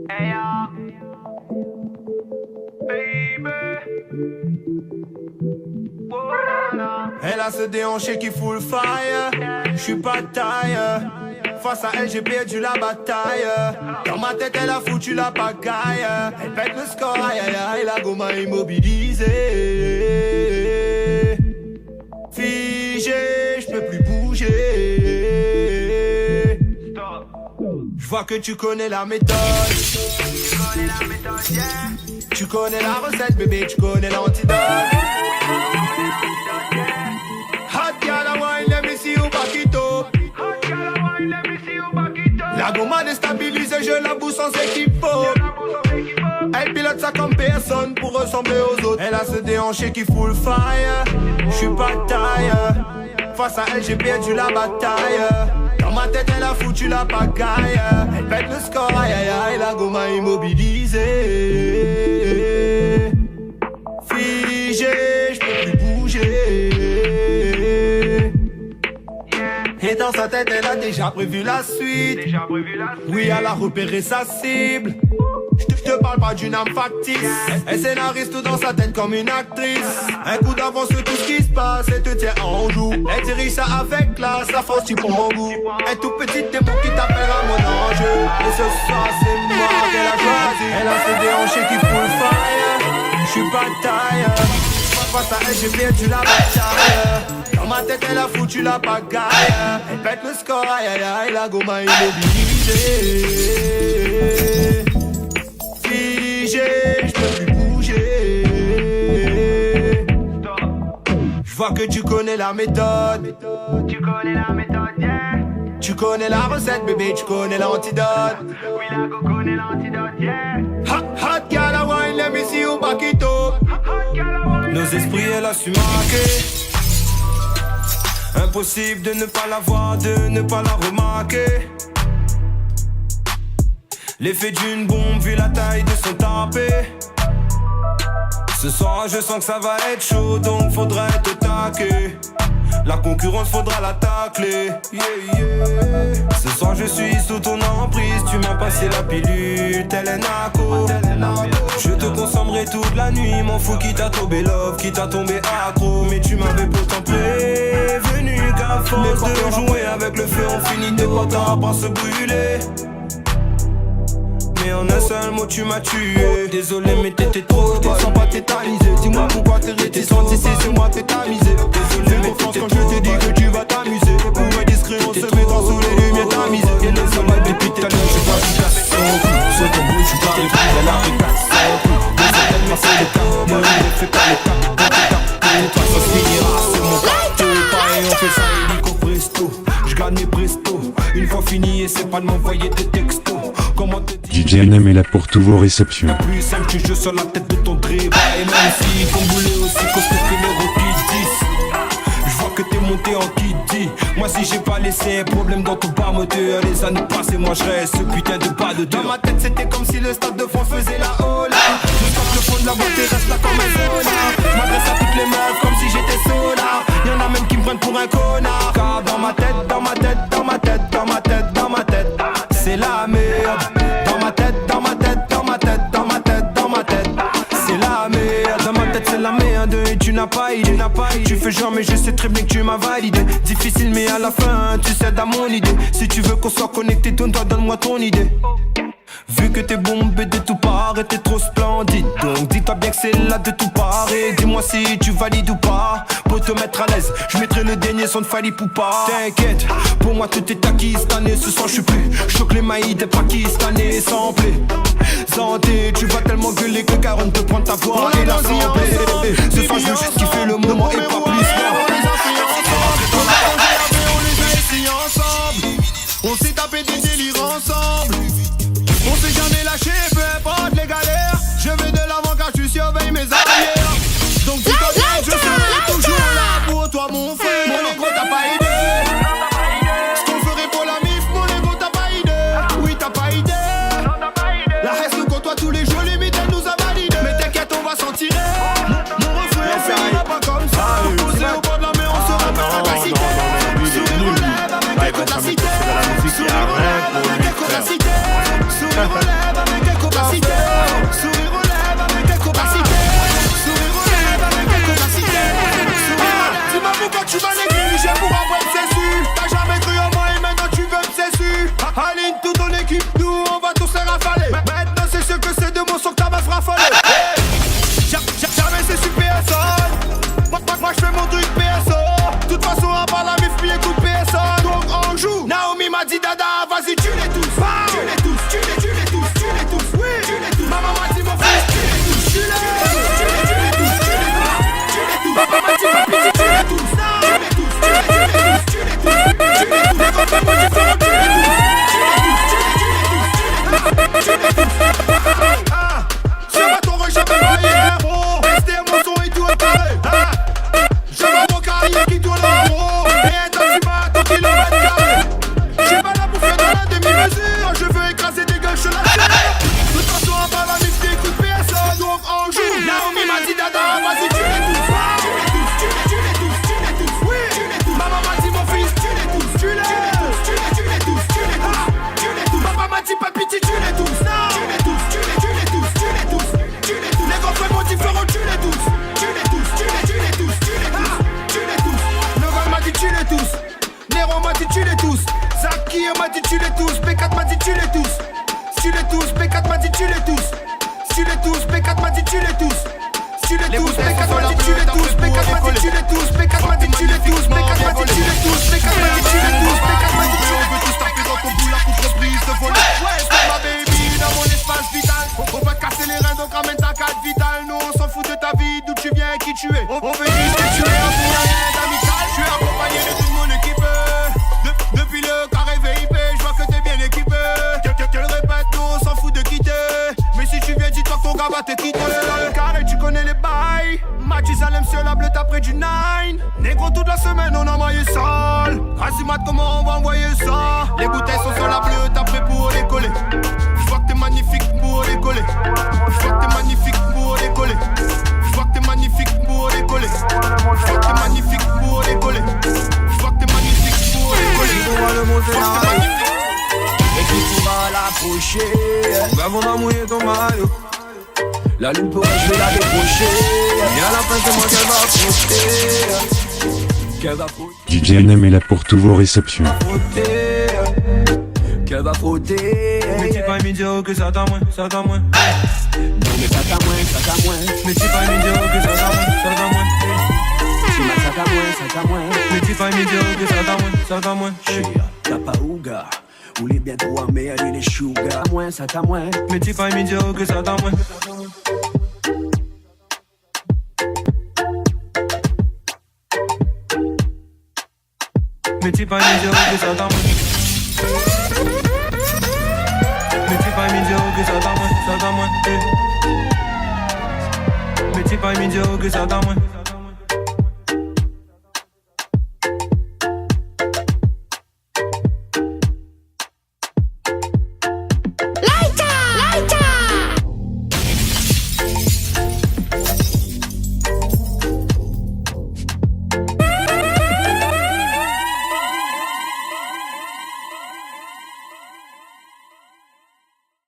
Hey yo, baby. Elle a ce déhanché qui fout le fire. J'suis pas taille. Face à elle j'ai perdu la bataille. Dans ma tête elle a foutu la pagaille. Elle pète le score, aïe aïe aïe. La gomme a immobilisé. Figé, j'peux plus bouger. J'vois que tu connais la méthode. Tu connais la recette bébé, tu connais l'antidote. Hot girl, I wine, let me see you back it up. La gomme a déstabilisé, je la boue sans équipo. Elle pilote ça comme personne pour ressembler aux autres. Elle a ce déhanché qui fout le fire. J'suis pas taille. Face à elle j'ai perdu la bataille. Dans ma tête elle a foutu la pagaille. Elle pète le score, aïe aïe aïe. La gomme a immobilisé. Figé, j'peux plus bouger. Et dans sa tête elle a déjà prévu la suite. Oui, elle a repéré sa cible. Je te parle pas d'une âme factice. Elle scénarise tout dans sa tête comme une actrice. Un coup d'avance sur tout ce qui se passe. Elle te tient en joue. Elle dirige ça avec classe. La force tu prends mon goût. Un tout petit démon qui t'appellera mon ange. Et ce soir c'est moi qu'elle a choisi. Elle a ce déhanché qui fout le fire. J'suis pas taille. Face à elle j'ai perdu la bataille. Dans ma tête elle a foutu la pagaille. Elle pète le score, aïe aïe aïe. La gomme a immobilisé. J'peux plus bouger. J'vois que tu connais la méthode. Tu connais la méthode, yeah. Tu connais la recette, bébé, tu connais l'antidote. Oui, la go connaît l'antidote, yeah. Hot girl, I wine, let me see you back it up. Nos esprits, elle a su marquer. Impossible de ne pas la voir, de ne pas la remarquer. L'effet d'une bombe vu la taille de son tapé. Ce soir je sens que ça va être chaud, donc faudra être taqué. La concurrence faudra la tacler, yeah, yeah. Ce soir je suis sous ton emprise. Tu m'as passé la pilule, tel un narco. Je te consommerai toute la nuit. M'en fous qui t'a tombé love, qui t'a tombé accro. Mais tu m'avais pourtant prévenu qu'à force de jouer avec le feu on finit de pas par se brûler. Mais en un seul mot tu m'as tué. Désolé mais t'étais trop bonne. Sans pas tétaniser. Dis-moi pourquoi t'es réticente. Si c'est moi t'es tamisé. Désolé mais confiance quand je te dis que tu vas t'amuser. Pour être discret on se mettra sous les lumières tamisées. Et le soleil depuis tout à l'heure je vois du casse son cou. C'est ton bruit, je suis pas repris. Elle a pris 400 coups. Désolé mais c'est le cas. Ne me fais pas le cas. Et toi ça se finira. C'est mon gâteau. Pareil on fait ça hélico presto. Je gagne mes presto. Une fois fini et c'est pas de m'envoyer des textos. DJ NM est là pour tous vos réceptions. Plus simple que je sur la tête de ton drive. Et même si ton boulet aussi costaud que le Rocky 10. Je vois que t'es monté en Kitty. Moi si j'ai pas laissé un problème dans ton bar moteur. Les années passées moi je reste ce putain de pas de deux. Dans ma tête c'était comme si le stade de France faisait la hola. Jusqu'à ce que le fond de la beauté reste là comme un zona. M'adresse à toutes les meufs comme si j'étais sola. Y'en a même qui me prennent pour un connard. Car dans ma tête, dans ma tête, dans ma tête, dans ma tête, dans ma tête, c'est la merde. Dans ma tête, dans ma tête, dans ma tête, dans ma tête, dans ma tête, c'est la merde. Dans ma tête c'est la merde et tu n'as pas idée. Tu fais genre mais je sais très bien que tu m'as validé. Difficile mais à la fin tu cèdes à mon idée. Si tu veux qu'on soit connecté, donne-moi ton idée. Vu que t'es bombé de tout part et t'es trop splendide, donc dis-toi bien que c'est là de tout part. Et dis-moi si tu valides ou pas. Pour te mettre à l'aise, je mettrai le dernier son de Fali Poupa. T'inquiète, pour moi tout est acquis cette année. Ce soir je suis plus choque les maïs des pakistanais. Samplé, santé, tu vas tellement gueuler que Caron te prend ta voix et la santé. Ce soir je veux juste kiffer le moment et pas plus. On s'est tapé des délires ensemble. On s'est jamais lâché, peu importe les galères. Je vais de l'avant car tu surveilles mes arrières. Donc dis-toi bien que je serai toujours là pour toi mon frère. Mon négro t'as pas idée. Ce qu'on ferait pour la mif, mon négro t'as pas idée. Oui t'as pas idée. La reste nous côtoie tous les jours, limite elle nous a validé. Mais t'inquiète on va s'en tirer. Mon refrain on finira pas comme ça. Posé au bord de la mer on se rappelle la cité. Sourire relève avec les coups de la cité. Sourire relève avec les coups de la cité. Aligne toute ton équipe, nous on va tous les rafaler. Maintenant c'est ce que c'est de mon son que t'as va se rafaler. Jamais c'est sur PSO. Moi je fais mon truc PSO. De toute façon à part la mif puis écoute PSO. Donc on joue. Naomi m'a dit dada, vas-y tu les tous. Tu les tous, tu les tous, tu les tous. Oui, tu les tous. Maman m'a dit mon fils, tu les tous. Tu les tous, tu les tous, tu les tous. Papa m'a dit papi, tu les tous. Tu les tous, tu les tous, tu les tous. Tu les tous, les copains m'ont dit frère, tu les tous. Tu les tous, je vais ton rejet de barrière. Restez mon son et tout est carré. Je vois mon carrière qui tourne en haut. Et un taxi-mat au kilomètre carré. J'ai pas la bouffe dans la demi-mesure. Je veux écraser des gueules, je la tire. De toute façon, en bas la mif écoute PSO. Donc on joue. Naomi m'a dit dada, vas-y tu les tous. Tu les tous, tu les tous, oui, tu les tous. Maman m'a dit mon fils, tu les tous. Tu les tous, tu les tous, tu les tous. Tu les tous. Papa m'a dit papi, tu les tous. Tu les tous, tu les tous, tu les tous. Tu les tous. Les grands frères m'ont dit frérot, tu les tous. Tu les tous, tu les tous, tu les tous. Tu les tous. Le gars m'a dit tu les tous. Nero m'a dit tu les tous. Zaki m'a dit tu les tous. P4 m'a dit tu les tous. Tu les tous. P4 m'a dit tu les tous. Tu les tous. P4 m'a dit tu les tous. Tu les tous. P4 m'a dit tu les tous. P4 m'a dit tu les tous. P4 m'a dit tu les tous. P4 m'a dit tu les tous. P4 m'a dit tu les tous. P4 m'a dit tu les tous. On veut tous taper dans ton bout la contre-prise de voler. Ouais, c'est ma baby dans mon espace vital. On va te casser les reins donc ramène ta carte vitale. Nous on s'en fout de ta vie, d'où tu viens et qui tu es. On veut juste que tu es un peu rien d'amical. Je suis accompagné de toute mon équipe. Depuis le carré VIP, je vois que t'es bien équipé. Je le répète, nous on s'en fout de quitter. Mais si tu viens, dis-toi que ton gars va te quitter. Dans le carré, tu connais les bails. Mathusalem sur la bleue, t'as près du 9. Négro, toute la semaine, on a maillé sale. Razimat, comment on va envoyer ça? Les bouteilles sont sur la bleue, t'as prêt pour les coller. Je vois que t'es magnifique pour les coller. Je vois que t'es magnifique pour les coller. Je vois que t'es magnifique pour les coller. Je vois que t'es magnifique pour les coller. Je vois que t'es magnifique pour les coller. Je vois le monde magnifique. Et puis tu vas l'approcher. Bah on va mouiller ton maillot. La lune pourrait, je vais la décrocher. Et à la fin c'est moi qu'elle va frotter. DJ NM est là pour tous vos réceptions. Qu'elle va frotter. Mais tu pas me dire que ça t'a moins, ça t'a moins. Non mais ça t'a moins, ça t'a moins. Mais tu pas me dire que ça t'a moins, ça t'a moins. Tu m'as ça t'a moins, ça t'a moins. Mais tu pas me dire que ça t'a moins, ça t'a moins. T'as pas ouga. Ou les bientôt à mais aller les sugar. Moins, ça t'a moins. Mais tu pas me dire que ça t'a moins. Mais tu pas me dire que ça t'a moins. Mais tu pas me dire que ça t'a moins, ça t'a moins. Mais tu pas me dire que ça t'a moins.